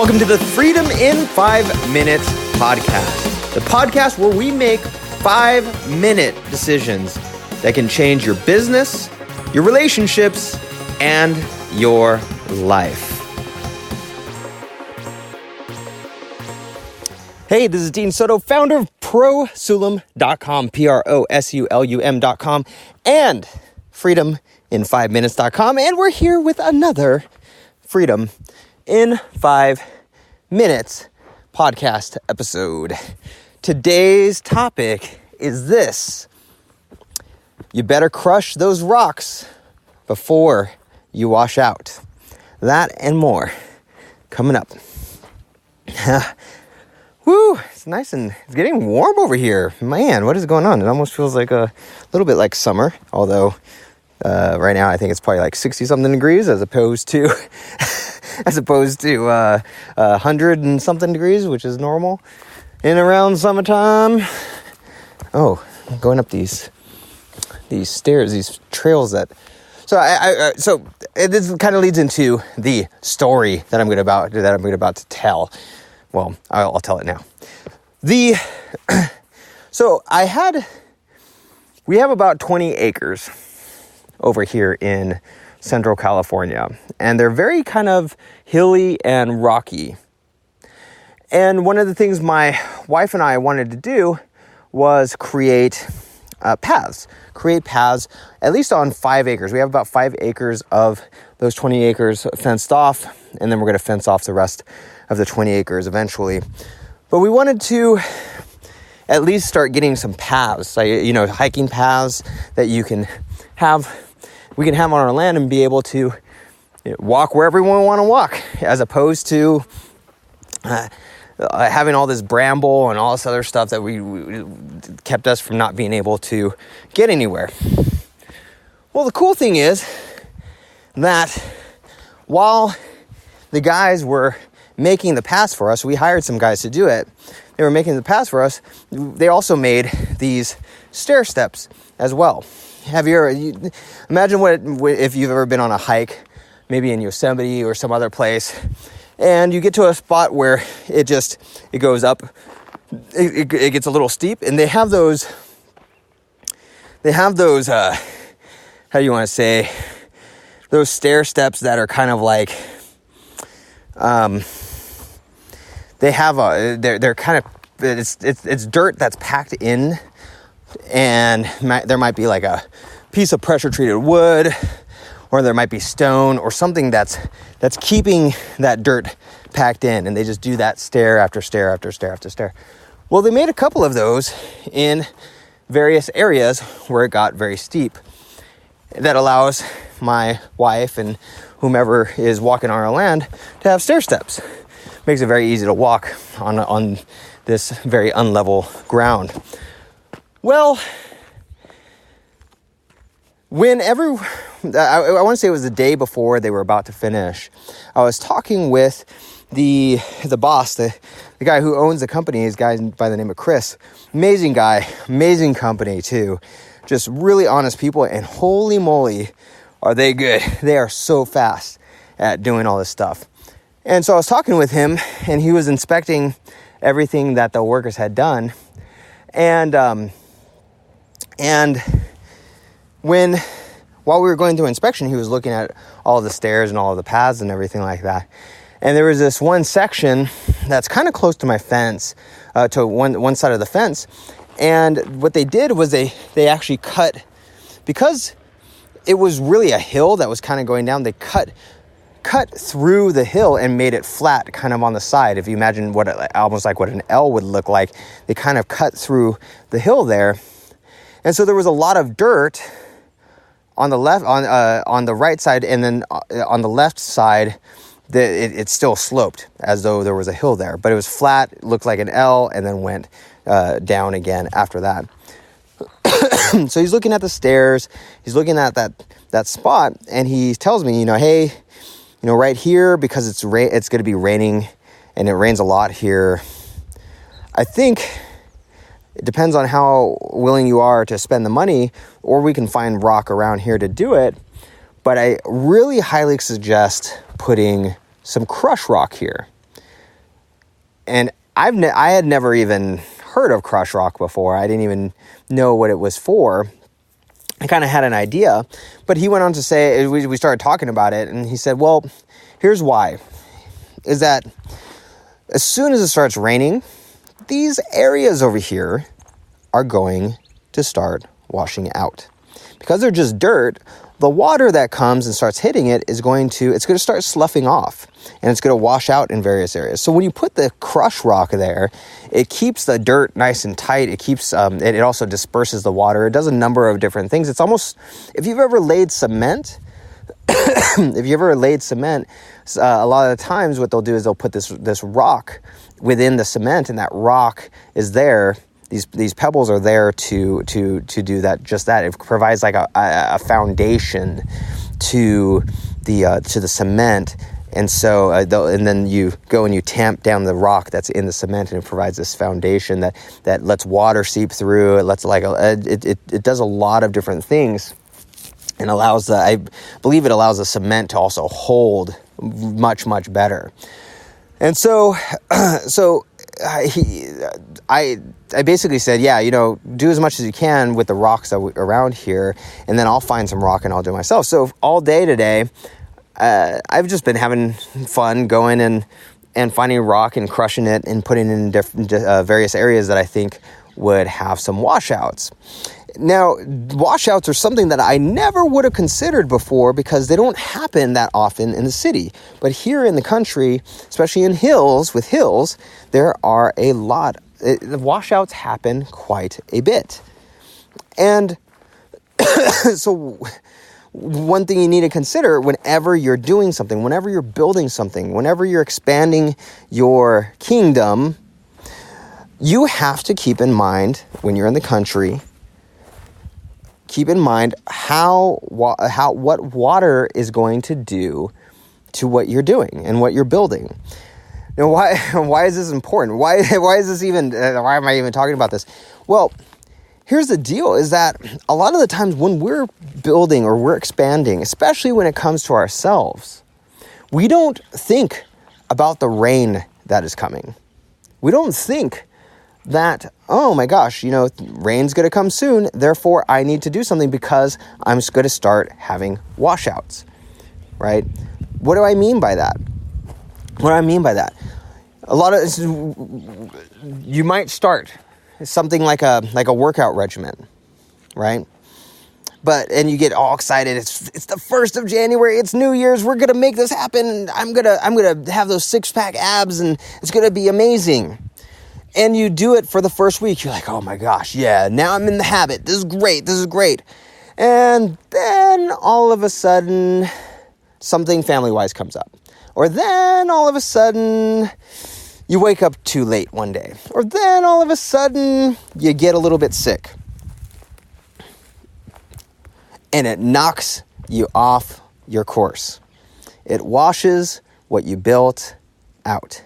Welcome to the Freedom in 5 Minutes podcast, the podcast where we make 5-minute decisions that can change your business, your relationships, and your life. Hey, this is Dean Soto, founder of prosulum.com, prosulum.com, and freedomin5minutes.com, and we're here with another Freedom in 5 Minutes podcast episode. Today's topic is this: you better crush those rocks before you wash out. That and more coming up. Woo, it's nice and it's getting warm over here. Man, what is going on? It almost feels like a little bit like summer, although right now I think it's probably like 60 something degrees as opposed to 100 and something degrees, which is normal in around summertime. Oh, going up these stairs, these trails that. So this kind of leads into the story that I'm about to tell. Well, I'll tell it now. We have about 20 acres over here in Central California, and they're very kind of hilly and rocky. And one of the things my wife and I wanted to do was create paths, at least on 5 acres. We have about 5 acres of those 20 acres fenced off, and then we're going to fence off the rest of the 20 acres eventually. But we wanted to at least start getting some paths, hiking paths that we can have on our land and be able to walk wherever we want to walk, as opposed to having all this bramble and all this other stuff that we kept us from not being able to get anywhere. Well, the cool thing is that while the guys were making the paths for us, we hired some guys to do it. They were making the paths for us. They also made these stair steps as well. Imagine if you've ever been on a hike, maybe in Yosemite or some other place, and you get to a spot where it goes up, it gets a little steep, and they have those, how do you want to say, those stair steps that are kind of like, they're kind of, it's dirt that's packed in, and there might be like a piece of pressure treated wood, or there might be stone or something that's keeping that dirt packed in, and they just do that stair after stair after stair after stair. Well, they made a couple of those in various areas where it got very steep. That allows my wife and whomever is walking on our land to have stair steps. Makes it very easy to walk on this very unlevel ground. Well, I want to say it was the day before they were about to finish, I was talking with the boss, the guy who owns the company, is a guy by the name of Chris. Amazing guy, amazing company too. Just really honest people, and holy moly, are they good. They are so fast at doing all this stuff. And so I was talking with him, and he was inspecting everything that the workers had done. And while we were going through inspection, he was looking at all of the stairs and all of the paths and everything like that. And there was this one section that's kind of close to my fence, to one side of the fence. And what they did was they actually cut, because it was really a hill that was kind of going down, they cut through the hill and made it flat kind of on the side. If you imagine almost like what an L would look like, they kind of cut through the hill there. And so there was a lot of dirt on the left, on the right side, and then on the left side, it still sloped as though there was a hill there, but it was flat, it looked like an L, and then went down again after that. So he's looking at the stairs, he's looking at that spot, and he tells me, hey, right here, because it's going to be raining, and it rains a lot here, I think it depends on how willing you are to spend the money, or we can find rock around here to do it. But I really highly suggest putting some crush rock here. And I had never even heard of crushed rock before. I didn't even know what it was for. I kind of had an idea, but he went on to say, we started talking about it, and he said, well, here's why. Is that as soon as it starts raining, these areas over here are going to start washing out. Because they're just dirt, the water that comes and starts hitting it it's going to start sloughing off, and it's going to wash out in various areas. So when you put the crushed rock there, it keeps the dirt nice and tight. It keeps it also disperses the water. It does a number of different things. It's almost, if you've ever laid cement, a lot of the times what they'll do is they'll put this rock within the cement, and that rock is there. These pebbles are there to do that, just that. It provides like a foundation to the cement, and so and then you go and you tamp down the rock that's in the cement, and it provides this foundation that lets water seep through. It lets it does a lot of different things, and I believe it allows the cement to also hold much better. And so I basically said, yeah, do as much as you can with the rocks around here, and then I'll find some rock and I'll do it myself. So all day today, I've just been having fun going and finding rock and crushing it and putting it in different various areas that I think would have some washouts. Now, washouts are something that I never would have considered before because they don't happen that often in the city. But here in the country, especially in hills, there are a lot. The washouts happen quite a bit. And so one thing you need to consider whenever you're doing something, whenever you're building something, whenever you're expanding your kingdom, you have to keep in mind when you're in the country, keep in mind what water is going to do to what you're doing and what you're building. Now, why is this important? Why is this even? Why am I even talking about this? Well, here's the deal: is that a lot of the times when we're building or we're expanding, especially when it comes to ourselves, we don't think about the rain that is coming. We don't think that, oh my gosh, rain's going to come soon, therefore I need to do something because I'm just going to start having washouts, right? What do I mean by that? A lot of, you might start something like a workout regimen, right? And you get all excited. It's the 1st of January. It's New Year's. We're going to make this happen. I'm going to have those 6-pack abs, and it's going to be amazing. And you do it for the first week. You're like, oh my gosh, yeah, now I'm in the habit. This is great. And then all of a sudden, something family-wise comes up. Or then all of a sudden, you wake up too late one day. Or then all of a sudden, you get a little bit sick. And it knocks you off your course. It washes what you built out.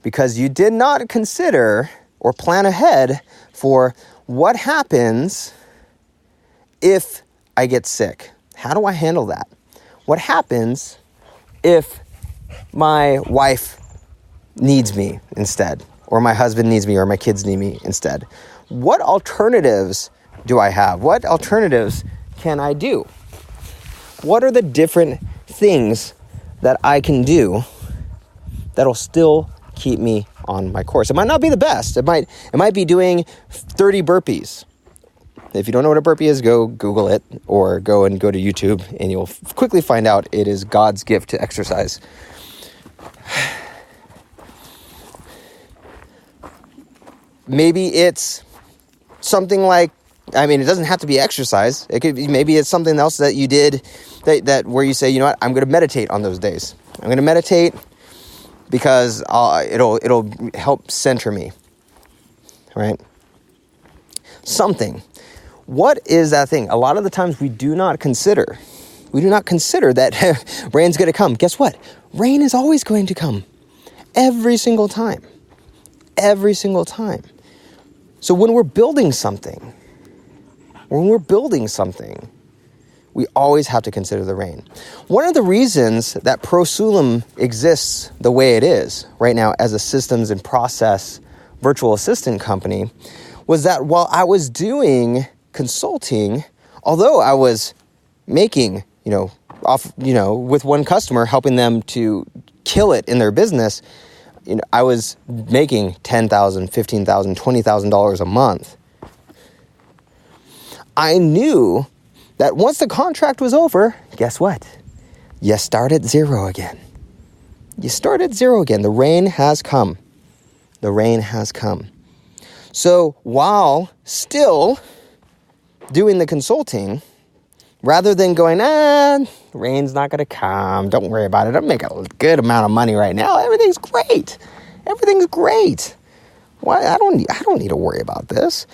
Because you did not consider or plan ahead for what happens if I get sick. How do I handle that? What happens if my wife needs me instead, or my husband needs me, or my kids need me instead? What alternatives do I have? What alternatives can I do? What are the different things that I can do that'll still keep me on my course? It might not be the best. It might be doing 30 burpees. If you don't know what a burpee is, go Google it, or go to YouTube, and you'll quickly find out it is God's gift to exercise. Maybe it's something like, it doesn't have to be exercise. It could be, maybe it's something else that you did that where you say, you know what, I'm going to meditate on those days. I'm going to meditate because it'll help center me, right? Something. What is that thing? A lot of the times we do not consider that rain's going to come. Guess what? Rain is always going to come. Every single time. So when we're building something, We always have to consider the rain. One of the reasons that Prosulum exists the way it is right now as a systems and process virtual assistant company was that while I was doing consulting, although I was making, with one customer, helping them to kill it in their business, I was making $10,000, $15,000, $20,000 a month. I knew that once the contract was over, guess what? You start at zero again. You start at zero again. The rain has come. The rain has come. So while still doing the consulting, rather than going, rain's not going to come, don't worry about it, I'm making a good amount of money right now, everything's great. Everything's great. Why? I don't need to worry about this.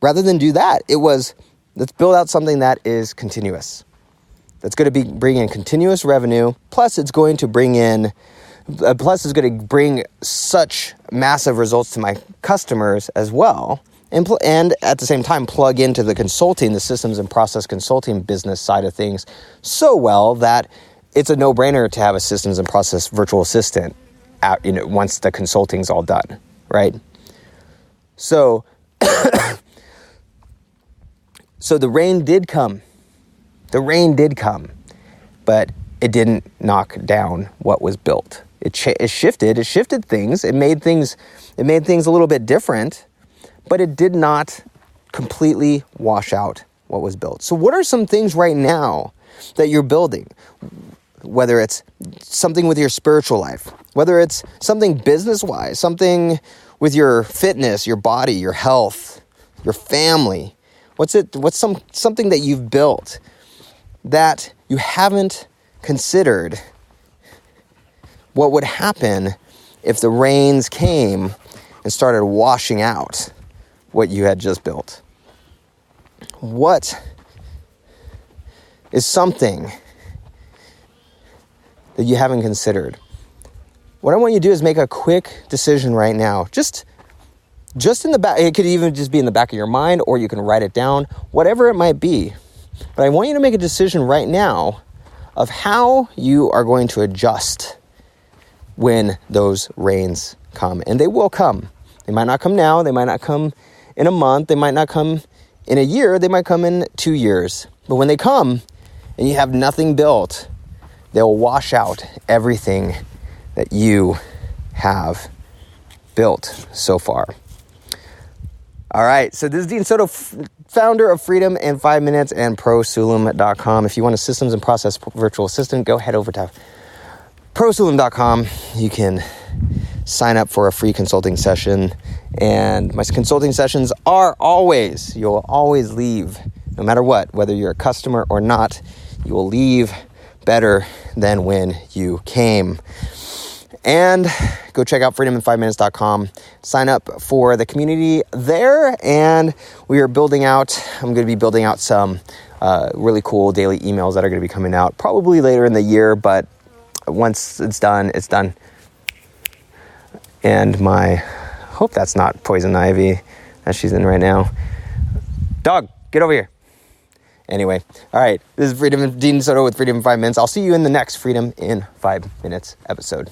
Rather than do that, it was, let's build out something that is continuous. That's going to bring in continuous revenue, plus it's going to bring such massive results to my customers as well. And at the same time, plug into the systems and process consulting business side of things so well that it's a no-brainer to have a systems and process virtual assistant once the consulting's all done, right? So the rain did come. The rain did come, but it didn't knock down what was built. It shifted things. It made things a little bit different, but it did not completely wash out what was built. So what are some things right now that you're building? Whether it's something with your spiritual life, whether it's something business-wise, something with your fitness, your body, your health, your family. What's something that you've built that you haven't considered what would happen if the rains came and started washing out what you had just built? What is something that you haven't considered? What I want you to do is make a quick decision right now. Just in the back, it could even just be in the back of your mind, or you can write it down, whatever it might be. But I want you to make a decision right now of how you are going to adjust when those rains come. And they will come. They might not come now. They might not come in a month. They might not come in a year. They might come in 2 years. But when they come and you have nothing built, they'll wash out everything that you have built so far. All right, so this is Dean Soto, founder of Freedom in 5 Minutes and Prosulum.com. If you want a systems and process virtual assistant, go head over to Prosulum.com. You can sign up for a free consulting session. And my consulting sessions you'll always leave, no matter what, whether you're a customer or not, you will leave better than when you came. And go check out freedomin5minutes.com. Sign up for the community there. And I'm going to be building out some really cool daily emails that are going to be coming out probably later in the year. But once it's done, it's done. And hope that's not Poison Ivy that she's in right now. Dog, get over here. Anyway, all right. This is Dean Soto with Freedom in 5 Minutes. I'll see you in the next Freedom in 5 Minutes episode.